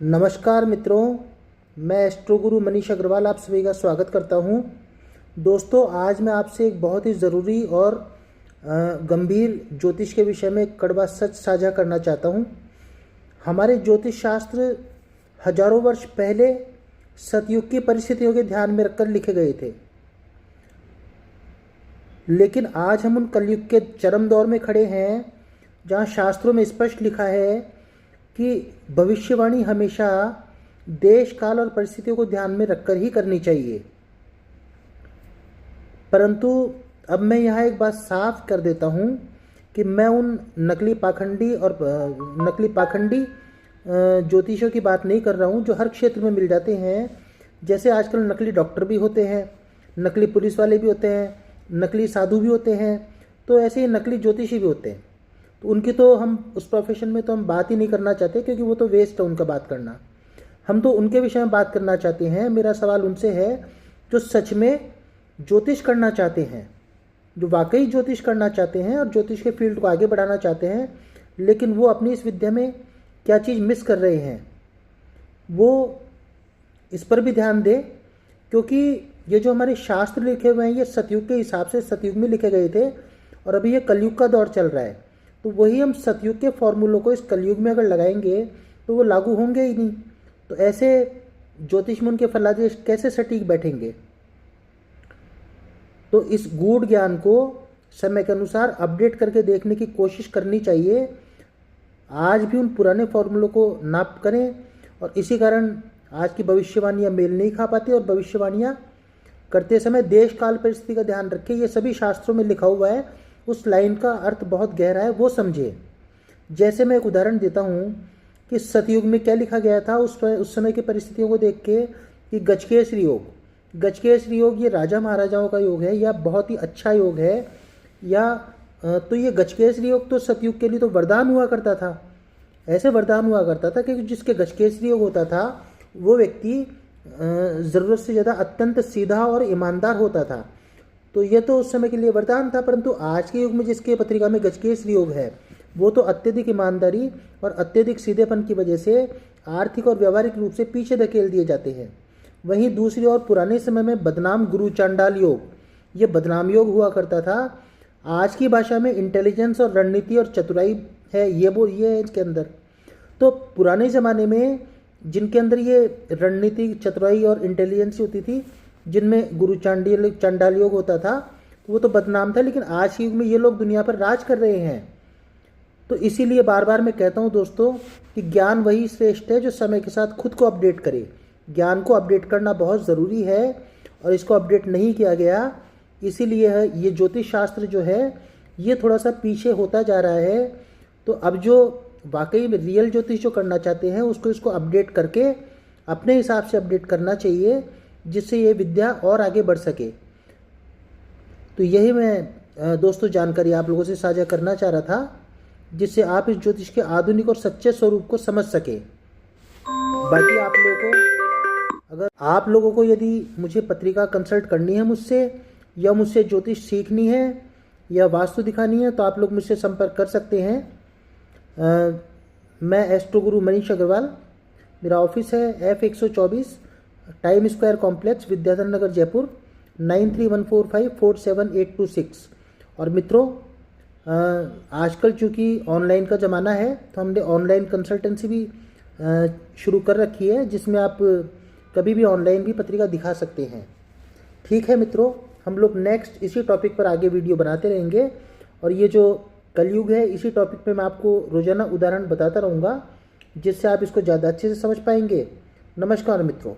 नमस्कार मित्रों, मैं एस्ट्रो गुरु मनीष अग्रवाल आप सभी का स्वागत करता हूं। दोस्तों, आज मैं आपसे एक बहुत ही ज़रूरी और गंभीर ज्योतिष के विषय में एक कड़वा सच साझा करना चाहता हूं। हमारे ज्योतिष शास्त्र हजारों वर्ष पहले सतयुग की परिस्थितियों के ध्यान में रखकर लिखे गए थे, लेकिन आज हम उन कलयुग के चरम दौर में खड़े हैं जहां शास्त्रों में स्पष्ट लिखा है कि भविष्यवाणी हमेशा देश काल और परिस्थितियों को ध्यान में रखकर ही करनी चाहिए। परंतु अब मैं यहाँ एक बात साफ कर देता हूँ कि मैं उन नकली पाखंडी ज्योतिषियों की बात नहीं कर रहा हूँ जो हर क्षेत्र में मिल जाते हैं। जैसे आजकल नकली डॉक्टर भी होते हैं, नकली पुलिस वाले भी होते हैं, नकली साधु भी होते हैं, तो ऐसे ही नकली ज्योतिषी भी होते हैं। तो उनकी तो हम उस प्रोफेशन में तो हम बात ही नहीं करना चाहते, क्योंकि वो तो वेस्ट है उनका बात करना। हम तो उनके विषय में बात करना चाहते हैं। मेरा सवाल उनसे है जो सच में ज्योतिष करना चाहते हैं, जो वाकई ज्योतिष करना चाहते हैं और ज्योतिष के फील्ड को आगे बढ़ाना चाहते हैं, लेकिन वो अपनी इस विद्या में क्या चीज़ मिस कर रहे हैं, वो इस पर भी ध्यान दें। क्योंकि ये जो हमारे शास्त्र लिखे हुए हैं ये सतयुग के हिसाब से सतयुग में लिखे गए थे, और अभी ये कलयुग का दौर चल रहा है। तो वही हम सतयुग के फॉर्मूलों को इस कलयुग में अगर लगाएंगे तो वो लागू होंगे ही नहीं। तो ऐसे ज्योतिष में उनके फलादेश कैसे सटीक बैठेंगे। तो इस गूढ़ ज्ञान को समय के अनुसार अपडेट करके देखने की कोशिश करनी चाहिए। आज भी उन पुराने फॉर्मूलों को नाप करें, और इसी कारण आज की भविष्यवाणियाँ मेल नहीं खा पाती। और भविष्यवाणियाँ करते समय देश काल परिस्थिति का ध्यान रखें। ये सभी शास्त्रों में लिखा हुआ है, उस लाइन का अर्थ बहुत गहरा है, वो समझे। जैसे मैं एक उदाहरण देता हूँ कि सतयुग में क्या लिखा गया था उस समय की परिस्थितियों को देख के, कि गजकेसरी योग ये राजा महाराजाओं का योग है, या बहुत ही अच्छा योग है, या तो ये गजकेसरी योग तो सतयुग के लिए तो वरदान हुआ करता था। ऐसे वरदान हुआ करता था कि जिसके गजकेसरी योग होता था वो व्यक्ति ज़रूरत से ज़्यादा अत्यंत सीधा और ईमानदार होता था। तो ये तो उस समय के लिए वरदान था। परंतु आज के युग में जिसके पत्रिका में गजकेसरी योग है, वो तो अत्यधिक ईमानदारी और अत्यधिक सीधेपन की वजह से आर्थिक और व्यावहारिक रूप से पीछे धकेल दिए जाते हैं। वहीं दूसरी ओर पुराने समय में बदनाम गुरु चांडाल योग, ये बदनाम योग हुआ करता था। आज की भाषा में इंटेलिजेंस और रणनीति और चतुराई है, ये है इसके अंदर। तो पुराने ज़माने में जिनके अंदर ये रणनीति, चतुराई और इंटेलिजेंस होती थी, जिनमें गुरु चांडाल योग होता था, वो तो बदनाम था। लेकिन आज के युग में ये लोग दुनिया पर राज कर रहे हैं। तो इसीलिए बार बार मैं कहता हूँ दोस्तों कि ज्ञान वही श्रेष्ठ है जो समय के साथ खुद को अपडेट करे। ज्ञान को अपडेट करना बहुत ज़रूरी है, और इसको अपडेट नहीं किया गया, इसीलिए है ये ज्योतिष शास्त्र जो है ये थोड़ा सा पीछे होता जा रहा है। तो अब जो वाकई में रियल ज्योतिष जो करना चाहते हैं उसको इसको अपडेट करके अपने हिसाब से अपडेट करना चाहिए, जिससे ये विद्या और आगे बढ़ सके। तो यही मैं दोस्तों जानकारी आप लोगों से साझा करना चाह रहा था, जिससे आप इस ज्योतिष के आधुनिक और सच्चे स्वरूप को समझ सके। बाकी आप लोगों को यदि मुझे पत्रिका कंसल्ट करनी है मुझसे, या मुझसे ज्योतिष सीखनी है या वास्तु दिखानी है, तो आप लोग मुझसे संपर्क कर सकते हैं। मैं एस्ट्रो गुरु मनीष अग्रवाल, मेरा ऑफिस है F124 time square complex, Vidyadhar Nagar, Jaipur 9314547826। और मित्रों, आजकल चूँकि ऑनलाइन का ज़माना है, तो हमने ऑनलाइन कंसल्टेंसी भी शुरू कर रखी है, जिसमें आप कभी भी ऑनलाइन भी पत्रिका दिखा सकते हैं। ठीक है मित्रों, हम लोग नेक्स्ट इसी टॉपिक पर आगे वीडियो बनाते रहेंगे, और ये जो कलयुग है इसी टॉपिक पे मैं आपको रोज़ाना उदाहरण बताता रहूँगा, जिससे आप इसको ज़्यादा अच्छे से समझ पाएंगे। नमस्कार मित्रों।